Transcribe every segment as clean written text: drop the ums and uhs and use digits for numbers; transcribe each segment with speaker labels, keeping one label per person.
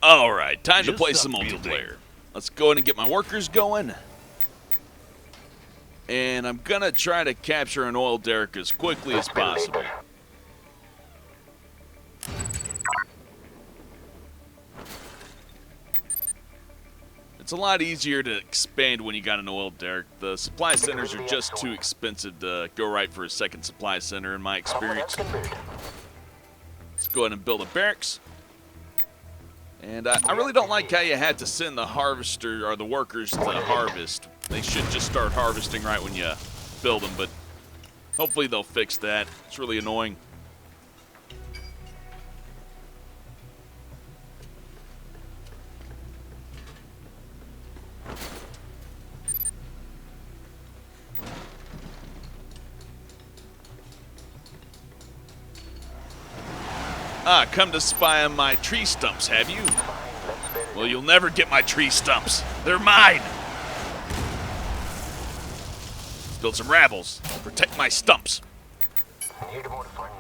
Speaker 1: Alright, time to
Speaker 2: Just
Speaker 1: play some
Speaker 2: building.
Speaker 1: multiplayer. Let's go ahead and get my workers going. And I'm gonna try to capture an oil derrick as quickly as possible. It's a lot easier to expand when you got an oil derrick. The supply centers are just too expensive to go right for a second supply center in my experience. Let's go ahead and build a barracks. And I really don't like how you had to send the harvester or the workers to harvest. They should just start harvesting right when you build them, but hopefully they'll fix that. It's really annoying. Ah, come to spy on my tree stumps, have you? Well, you'll never get my tree stumps. They're mine. Let's build some rabbles. Protect my stumps.
Speaker 3: Need more funds.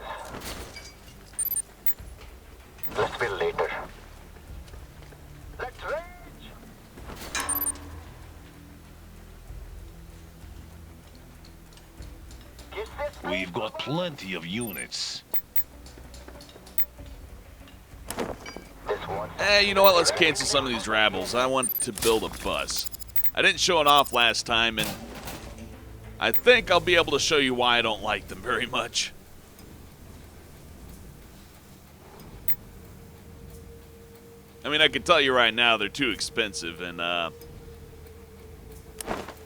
Speaker 3: Let's build later. Let's rage! Kiss this
Speaker 2: We've got plenty of units.
Speaker 3: This one.
Speaker 1: You know what? Let's cancel some of these rabbles. I want to build a bus. I didn't show it off last time, and I think I'll be able to show you why I don't like them very much. I mean, I can tell you right now they're too expensive, and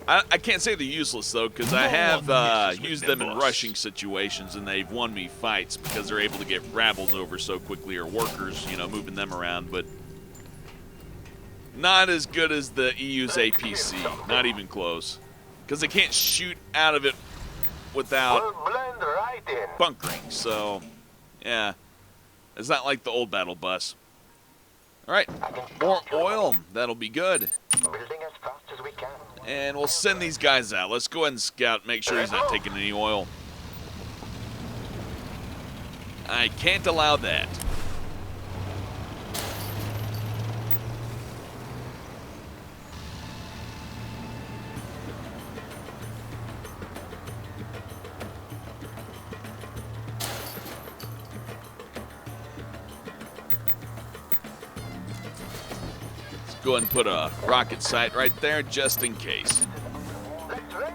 Speaker 1: I can't say they're useless, though, because I have used them in rushing situations, and they've won me fights because they're able to get rabbles over so quickly, or workers, you know, moving them around, but not as good as the EU's APC, not even close, because they can't shoot out of it without
Speaker 3: We'll blend right in.
Speaker 1: bunkering, so, yeah, it's not like the old battle bus. Alright, more oil, that'll be good.
Speaker 3: Building as fast as we can.
Speaker 1: And we'll send these guys out. Let's go ahead and scout, make sure he's not taking any oil. I can't allow that. Let's go ahead and put a rocket sight right there just in case.
Speaker 3: Let's rage.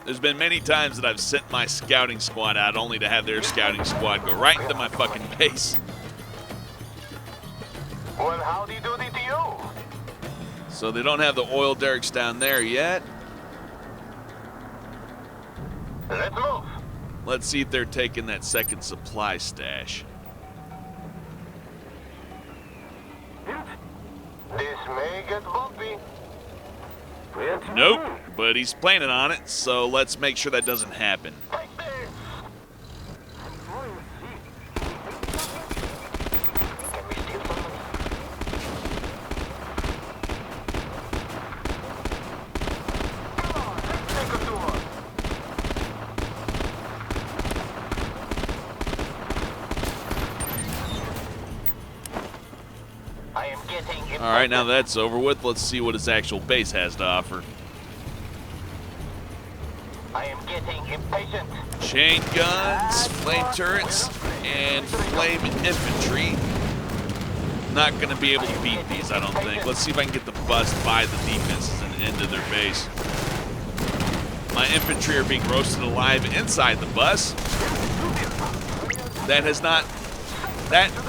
Speaker 1: There's been many times that I've sent my scouting squad out only to have their scouting squad go right into my fucking base.
Speaker 3: Well, howdy doody to you?
Speaker 1: So they don't have the oil derricks down there yet.
Speaker 3: Let's move.
Speaker 1: Let's see if they're taking that second supply stash.
Speaker 3: This may get bumpy.
Speaker 1: Nope, but he's planning on it, so let's make sure that doesn't happen.
Speaker 3: Take this. Can we steal something? Come on, let's take a tour. I am getting impatient.
Speaker 1: All right, now that's over with, let's see what his actual base has to offer.
Speaker 3: I am getting impatient.
Speaker 1: Chain guns, flame turrets, and flame infantry. Not going to be able to beat these, I don't think. Let's see if I can get the bus by the defenses and into their base. My infantry are being roasted alive inside the bus. That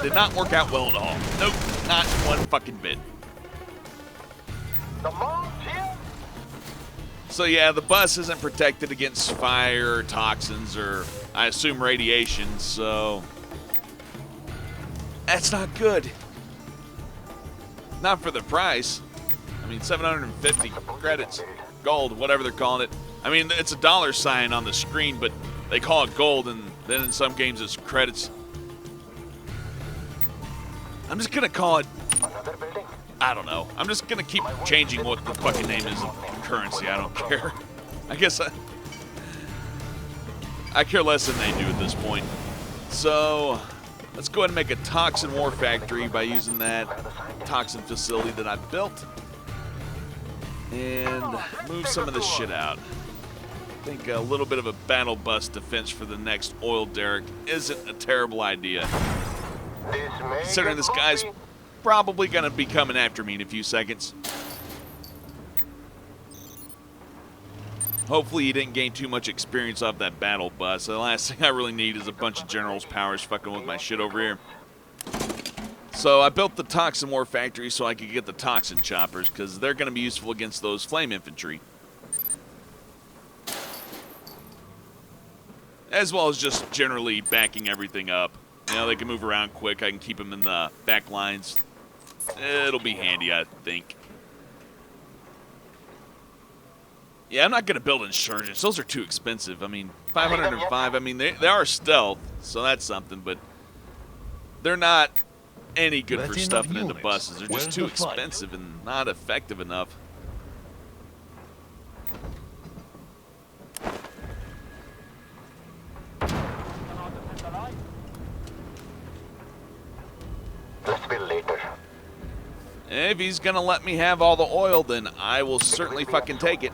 Speaker 1: did not work out well at all. Nope, not one fucking bit.
Speaker 3: The mom's here.
Speaker 1: So yeah, the bus isn't protected against fire, or toxins, or I assume radiation, so that's not good. Not for the price. I mean, 750 credits, gold, whatever they're calling it. I mean, it's a dollar sign on the screen, but they call it gold, and then in some games it's credits. I'm just gonna call it,
Speaker 3: Another building.
Speaker 1: I don't know. I'm just gonna keep changing what the fucking name is of currency. I don't care. I guess I care less than they do at this point. So, Let's go ahead and make a toxin war factory by using that toxin facility that I built. And move some of this shit out. I think a little bit of a battle bus defense for the next oil derrick isn't a terrible idea. Considering this guy's probably going to be coming after me in a few seconds. Hopefully he didn't gain too much experience off that battle bus. The last thing I really need is a bunch of generals' powers fucking with my shit over here. So I built the toxin war factory so I could get the toxin choppers, because they're going to be useful against those flame infantry. As well as just generally backing everything up. You know, they can move around quick. I can keep them in the back lines. It'll be handy, I think. Yeah, I'm not going to build insurgents. Those are too expensive. I mean, 505, I mean, they are stealth, so that's something, but they're not any good for stuffing into buses. They're just too expensive and not effective enough.
Speaker 3: Let's build later.
Speaker 1: If he's going to let me have all the oil, then I will certainly fucking take it.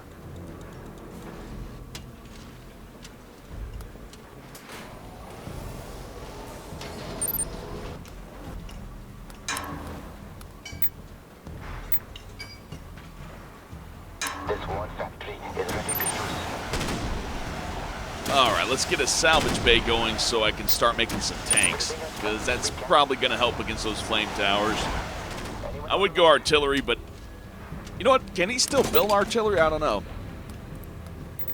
Speaker 3: This one factory is ready to use.
Speaker 1: Alright, let's get a salvage bay going so I can start making some tanks, because that's probably going to help against those flame towers. I would go artillery, but you know what? Can he still build artillery? I don't know.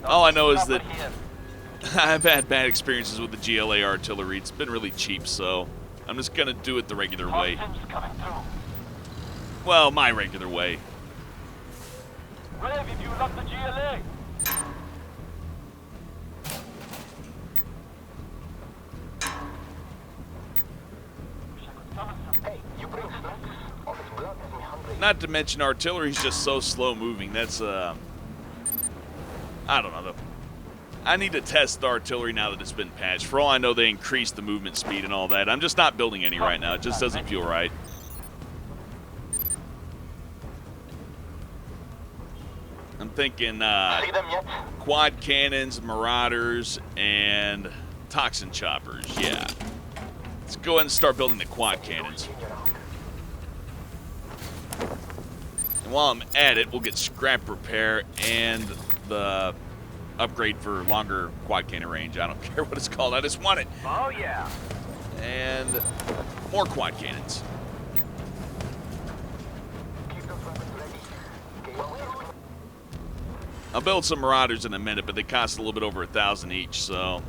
Speaker 1: All I know is that I've had bad experiences with the GLA artillery. It's been really cheap, so I'm just going to do it the regular way. Well, my regular way.
Speaker 3: Rev, if you lock the GLA. Hey, you bring snacks? All this blood has me hungry.
Speaker 1: Not to mention artillery's just so slow moving. That's, I don't know, though. I need to test the artillery now that it's been patched. For all I know, they increased the movement speed and all that. I'm just not building any right now. It just doesn't feel right. I'm thinking
Speaker 3: See them yet?
Speaker 1: quad cannons, marauders, and toxin choppers. Yeah. Let's go ahead and start building the quad cannons. And while I'm at it, we'll get scrap repair and the upgrade for longer quad cannon range. I don't care what it's called. I just want it.
Speaker 3: Oh, yeah.
Speaker 1: And more quad cannons.
Speaker 3: Keep those weapons ready.
Speaker 1: I'll build some marauders in a minute, but they cost a little bit over 1,000 each, so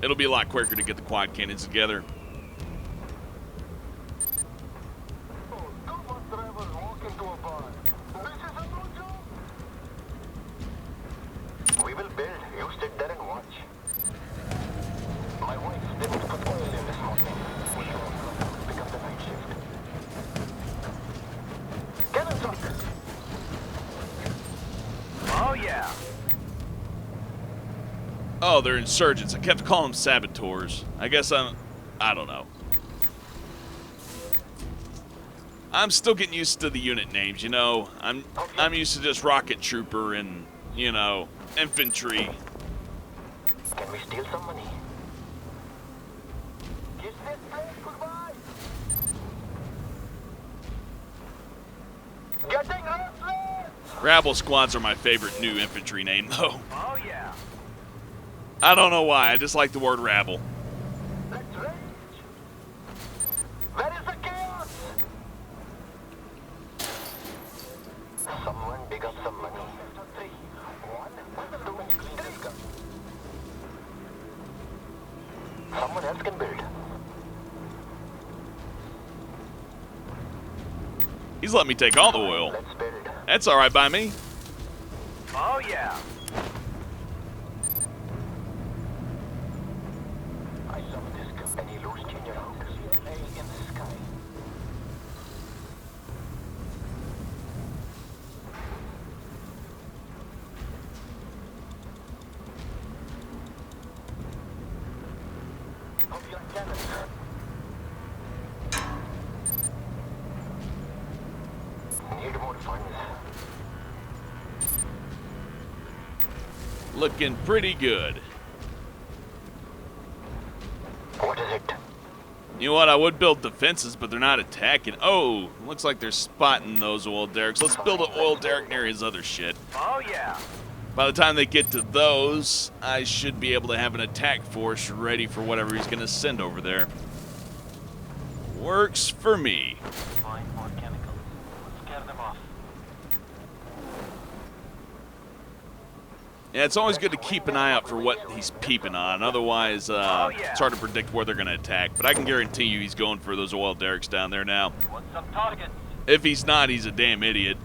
Speaker 1: it'll be a lot quicker to get the quad cannons together.
Speaker 3: Two bus drivers walk into a bar. This is a new job. We will build. You sit there and watch. My wife didn't put oil in this morning. We will pick up the night shift. Cannon shot. Oh, yeah.
Speaker 1: Oh, they're insurgents. I kept calling them saboteurs. I guess I don't know. I'm still getting used to the unit names, you know. I'm used to just rocket trooper and, you know, infantry.
Speaker 3: Can we steal some money? Kiss this place goodbye. Getting restless.
Speaker 1: Rabble squads are my favorite new infantry name, though.
Speaker 3: Oh, yeah.
Speaker 1: I don't know why. I just like the word rabble.
Speaker 3: Let's rage. Where is the chaos? Someone dig up some money. 3, 1, we will do when you clean this gun. Someone else can build.
Speaker 1: He's let me take all the oil.
Speaker 3: Let's build.
Speaker 1: That's all right by me.
Speaker 3: Oh, yeah. I saw this gun. Any loose junior out? CLA in the sky. Hope your cannon. need more funds.
Speaker 1: Looking pretty good.
Speaker 3: What is it?
Speaker 1: You know what? I would build defenses, but they're not attacking. Oh, looks like they're spotting those oil derricks. Let's build an oil derrick near his other shit.
Speaker 3: Oh, yeah.
Speaker 1: By the time they get to those, I should be able to have an attack force ready for whatever he's going to send over there. Works for me.
Speaker 3: Find more chemicals. Scare them off.
Speaker 1: Yeah, it's always good to keep an eye out for what he's peeping on. Otherwise, it's hard to predict where they're going to attack. But I can guarantee you he's going for those oil derricks down there now.
Speaker 3: Want some targets?
Speaker 1: If he's not, he's a damn idiot.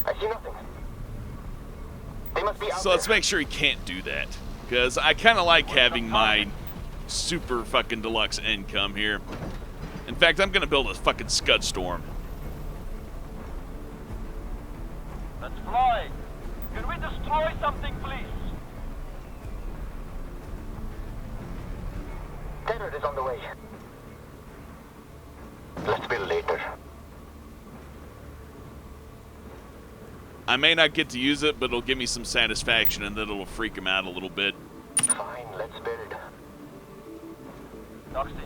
Speaker 3: I see nothing. They must be out
Speaker 1: So let's make sure he can't do that. Because I kind of like having my super fucking deluxe income here. In fact, I'm going to build a fucking Scud Storm.
Speaker 3: Let's fly. Can we destroy something, please? Terror is on the way. Let's build later.
Speaker 1: I may not get to use it, but it'll give me some satisfaction and then it'll freak him out a little bit.
Speaker 3: Fine, let's build.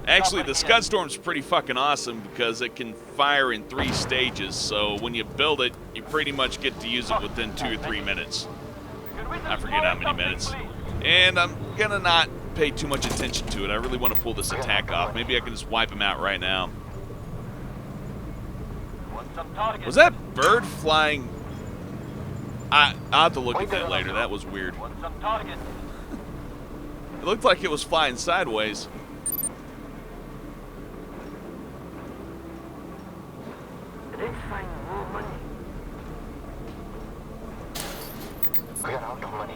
Speaker 1: Actually, the Scud Storm's pretty fucking awesome because it can fire in 3 stages, so when you build it, you pretty much get to use it within 2 or 3 minutes. I forget how many minutes. And I'm gonna not pay too much attention to it. I really want to pull this attack off. Maybe I can just wipe him out right now. Was that bird flying? I'll have to look at that later. That was weird. It looked like it was flying sideways.
Speaker 3: Let's find more money. We are out of money.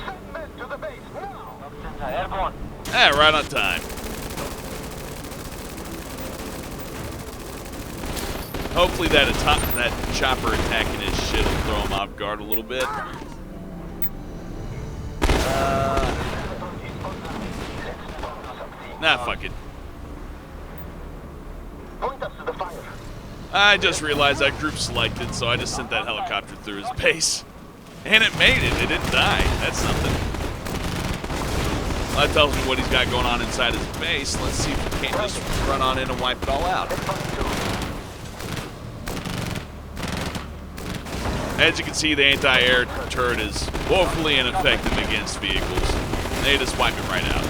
Speaker 3: Send men to the base now! Toxins are airborne.
Speaker 1: Right on time. Hopefully that chopper attacking his shit will throw him off guard a little bit. Nah, fuck it.
Speaker 3: Point us to the fire.
Speaker 1: I just realized I group selected, so I just sent that helicopter through his base. And it made it. It didn't die. That's something. Well, that tells me what he's got going on inside his base. Let's see if we can't just run on in and wipe it all out. As you can see, the anti-air turret is woefully ineffective against vehicles. They just wipe it right out.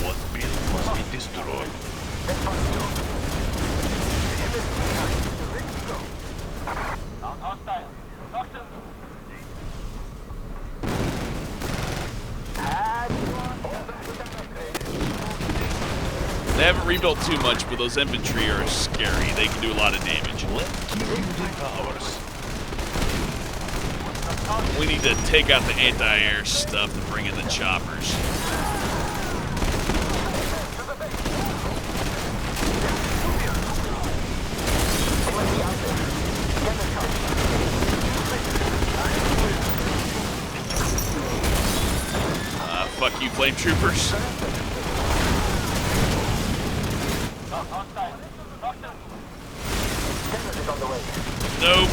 Speaker 2: What build must be destroyed?
Speaker 3: Hostile. Toxins.
Speaker 1: They haven't rebuilt too much, but those infantry are scary. They can do a lot of damage.
Speaker 2: Let community powers.
Speaker 1: We need to take out the anti-air stuff and bring in the choppers. Fuck you, flame troopers. Nope.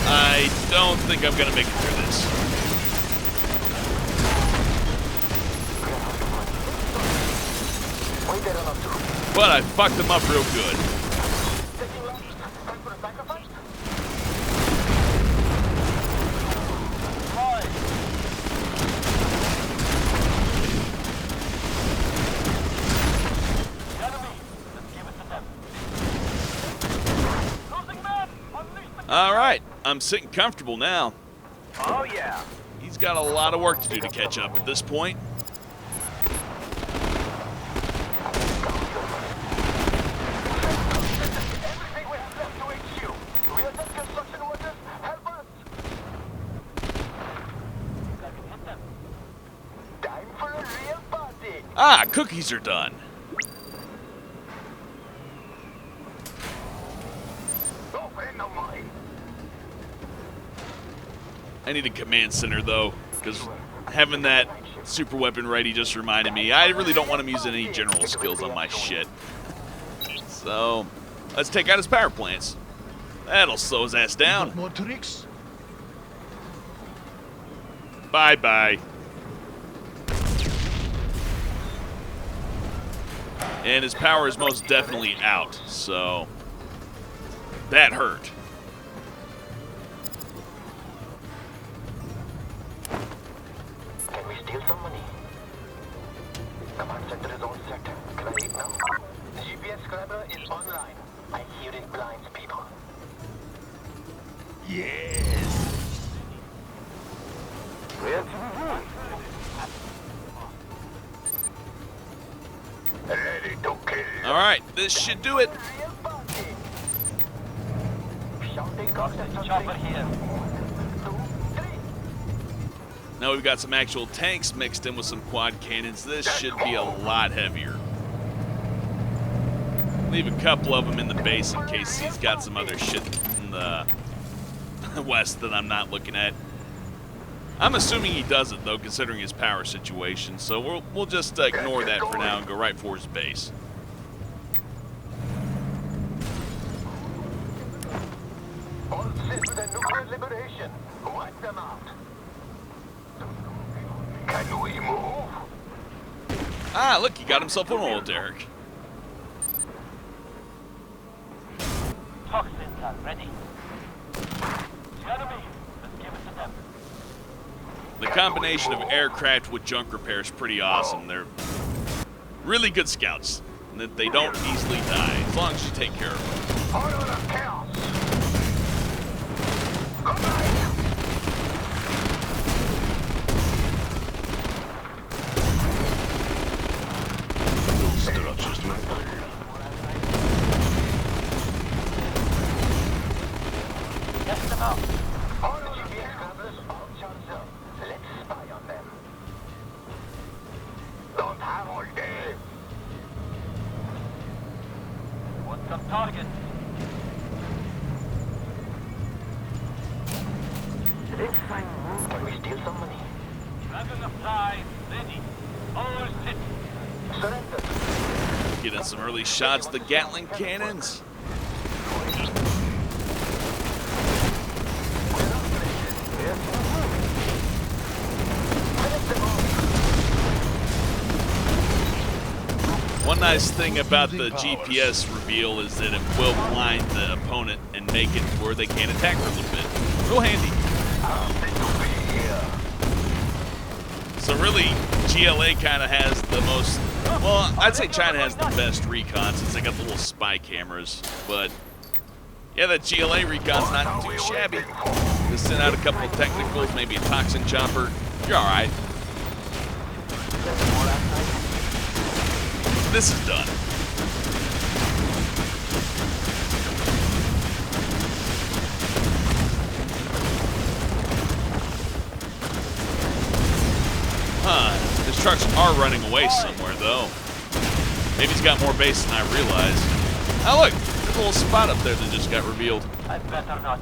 Speaker 1: I don't think I'm gonna make it through this. But I fucked them up real good. Alright, I'm sitting comfortable now.
Speaker 3: Oh, yeah.
Speaker 1: He's got a lot of work to do to catch up at this point.
Speaker 3: Everything we have left to HQ. We are just construction workers. Help us. Time for a real party.
Speaker 1: Ah, cookies are done.
Speaker 3: Open the mine.
Speaker 1: I need a command center, though, because having that super weapon ready just reminded me I really don't want him using any general skills on my shit. So, let's take out his power plants. That'll slow his ass down.
Speaker 2: More tricks?
Speaker 1: Bye-bye. And his power is most definitely out, so that hurt.
Speaker 3: Can we steal some money? Command center is all set. Can I leave now? The GPS scrabber is online. I hear it blinds people.
Speaker 2: Yes.
Speaker 3: Ready to kill.
Speaker 1: All right, this should do it.
Speaker 3: Chopper here. 2, 3.
Speaker 1: Now we've got some actual tanks mixed in with some quad cannons. This should be a lot heavier. Leave a couple of them in the base in case he's got some other shit in the west that I'm not looking at. I'm assuming he doesn't, though, considering his power situation. So we'll just ignore that for now and go right for his base.
Speaker 3: All set with a nuclear liberation. Wipe them out. Can we move?
Speaker 1: Ah, look, he got himself an oil derrick.
Speaker 4: Toxins are ready. Enemy, let's give it to them.
Speaker 1: The combination of aircraft with junk repair is pretty awesome. They're really good scouts. And that they don't easily die, as long as you take care of them.
Speaker 3: Order of chaos. Good night.
Speaker 2: Structures will fall.
Speaker 4: Test them out.
Speaker 3: Order of GPS scrabbers all charged up. Let's spy on them. Don't have all day.
Speaker 4: Want some targets?
Speaker 3: Can we steal some money?
Speaker 4: Dragon of Fly, ready. All set.
Speaker 3: Surrender.
Speaker 1: Getting some early shots of the Gatling cannons. One nice thing about the GPS reveal is that it will blind the opponent and make it where they can't attack for a little bit. Real handy. So really, GLA kind of has the most, well, I'd say China has the best recon since they got the little spy cameras. But yeah, that GLA recon's not too shabby. Just send out a couple of technicals, maybe a toxin chopper. You're all right. This is done. Huh. His trucks are running away somewhere, though. Maybe he's got more base than I realized. Oh, look. There's a little spot up there that just got revealed.
Speaker 4: I better not.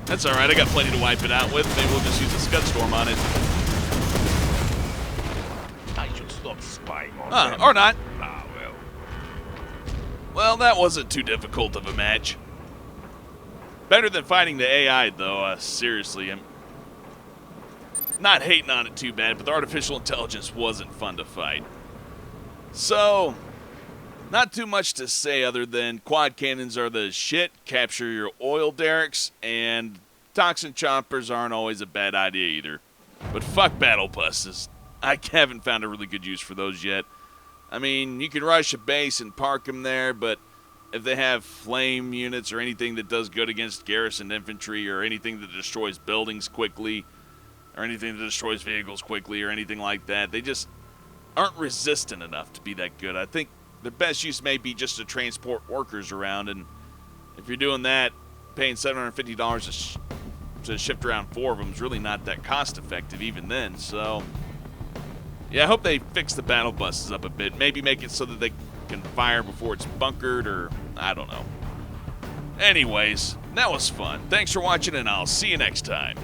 Speaker 1: That's all right. I got plenty to wipe it out with. Maybe we'll just use a Scud Storm on it.
Speaker 2: I should stop spying on them.
Speaker 1: Or not.
Speaker 2: Ah, well.
Speaker 1: Well, that wasn't too difficult of a match. Better than fighting the AI, though. Seriously, I'm not hating on it too bad, but the artificial intelligence wasn't fun to fight. So, not too much to say other than quad cannons are the shit, capture your oil derricks, and toxin choppers aren't always a bad idea either. But fuck battle buses. I haven't found a really good use for those yet. I mean, you can rush a base and park them there, but if they have flame units or anything that does good against garrison infantry or anything that destroys buildings quickly or anything that destroys vehicles quickly or anything like that, they just aren't resistant enough to be that good. I think the best use may be just to transport workers around, and if you're doing that, paying $750 to shift around 4 of them is really not that cost effective even then. So yeah, I hope they fix the battle buses up a bit. Maybe make it so that they can fire before it's bunkered, or I don't know. Anyways, That was fun. Thanks for watching, and I'll see you next time.